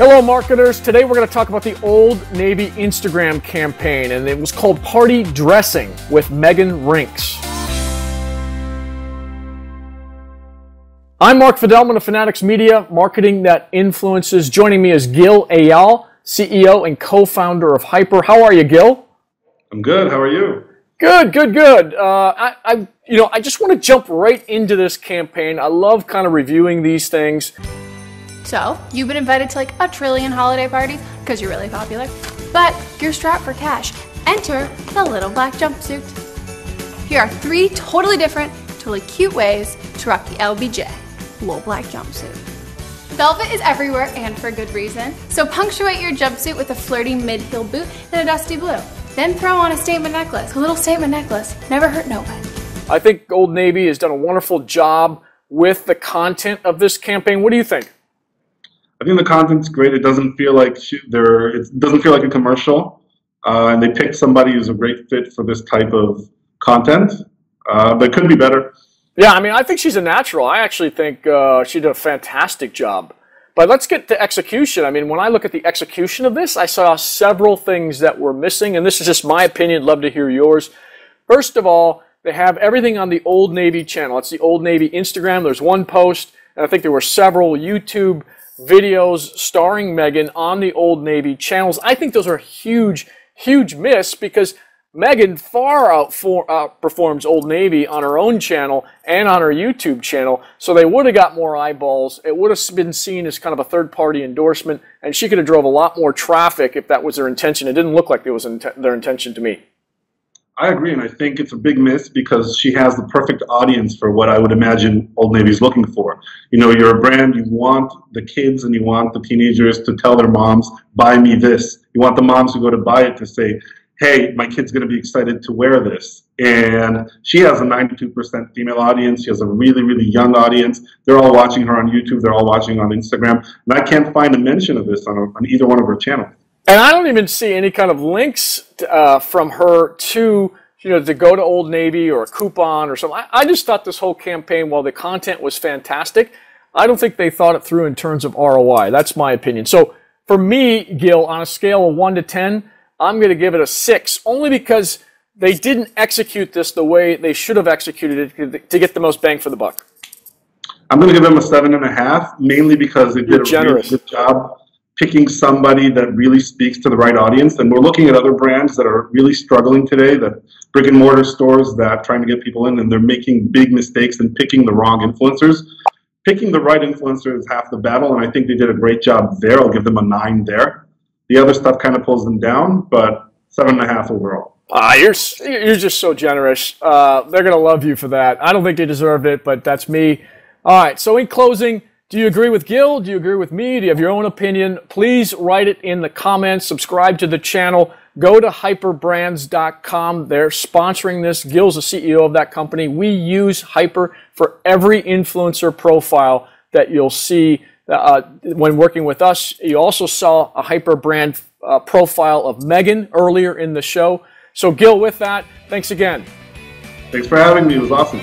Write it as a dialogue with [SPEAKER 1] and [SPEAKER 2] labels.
[SPEAKER 1] Hello marketers, today we're going to talk about the Old Navy Instagram campaign, and it was called Party Dressing with Meghan Rienks. I'm Mark Fidelman of Fanatics Media, marketing that influences. Joining me is Gil Eyal, CEO and co-founder of Hyper. How are you, Gil?
[SPEAKER 2] I'm good. How are you?
[SPEAKER 1] Good. I just want to jump right into this campaign. I love kind of reviewing these things.
[SPEAKER 3] So, you've been invited to like a trillion holiday parties because you're really popular, but you're strapped for cash. Enter the little black jumpsuit. Here are 3 totally different, totally cute ways to rock the LBJ, little black jumpsuit. Velvet is everywhere and for good reason, so punctuate your jumpsuit with a flirty mid-heel boot and a dusty blue. Then throw on a statement necklace. A little statement necklace never hurt nobody.
[SPEAKER 1] I think Old Navy has done a wonderful job with the content of this campaign. What do you think?
[SPEAKER 2] I think the content's great. It doesn't feel like a commercial, and they picked somebody who's a great fit for this type of content, but it could be better.
[SPEAKER 1] Yeah, I mean, I think she's a natural. I actually think she did a fantastic job. But let's get to execution. I mean, when I look at the execution of this, I saw several things that were missing, and this is just my opinion. Love to hear yours. First of all, they have everything on the Old Navy channel. It's the Old Navy Instagram. There's one post, and I think there were several YouTube videos starring Meghan on the Old Navy channels. I think those are a huge miss because Meghan far outperforms Old Navy on her own channel and on her YouTube channel, so they would have got more eyeballs. It would have been seen as kind of a third-party endorsement, and she could have drove a lot more traffic if that was their intention. It didn't look like it was their intention to me.
[SPEAKER 2] I agree, and I think it's a big miss because she has the perfect audience for what I would imagine Old Navy's looking for. You know, you're a brand, you want the kids and you want the teenagers to tell their moms, buy me this. You want the moms who go to buy it to say, hey, my kid's going to be excited to wear this. And she has a 92% female audience. She has a really young audience. They're all watching her on YouTube. They're all watching on Instagram. And I can't find a mention of this on either one of her channels.
[SPEAKER 1] And I don't even see any kind of links from her to, to go to Old Navy or a coupon or something. I just thought this whole campaign, while the content was fantastic, I don't think they thought it through in terms of ROI. That's my opinion. So for me, Gil, on a scale of 1 to 10, I'm going to give it a 6, only because they didn't execute this the way they should have executed it to get the most bang for the buck.
[SPEAKER 2] I'm going to give them a 7.5, mainly because they did a really good job picking somebody that really speaks to the right audience. And we're looking at other brands that are really struggling today, that brick and mortar stores that trying to get people in, and they're making big mistakes and picking the wrong influencers. Picking the right influencer is half the battle, and I think they did a great job there. I'll give them a 9 there. The other stuff kind of pulls them down, but 7.5 overall.
[SPEAKER 1] You're just so generous. They're going to love you for that. I don't think they deserved it, but that's me. All right, so in closing, do you agree with Gil? Do you agree with me? Do you have your own opinion? Please write it in the comments. Subscribe to the channel. Go to hyperbrands.com. They're sponsoring this. Gil's the CEO of that company. We use Hyper for every influencer profile that you'll see when working with us. You also saw a Hyper brand profile of Meghan earlier in the show. So Gil, with that, thanks again.
[SPEAKER 2] Thanks for having me. It was awesome.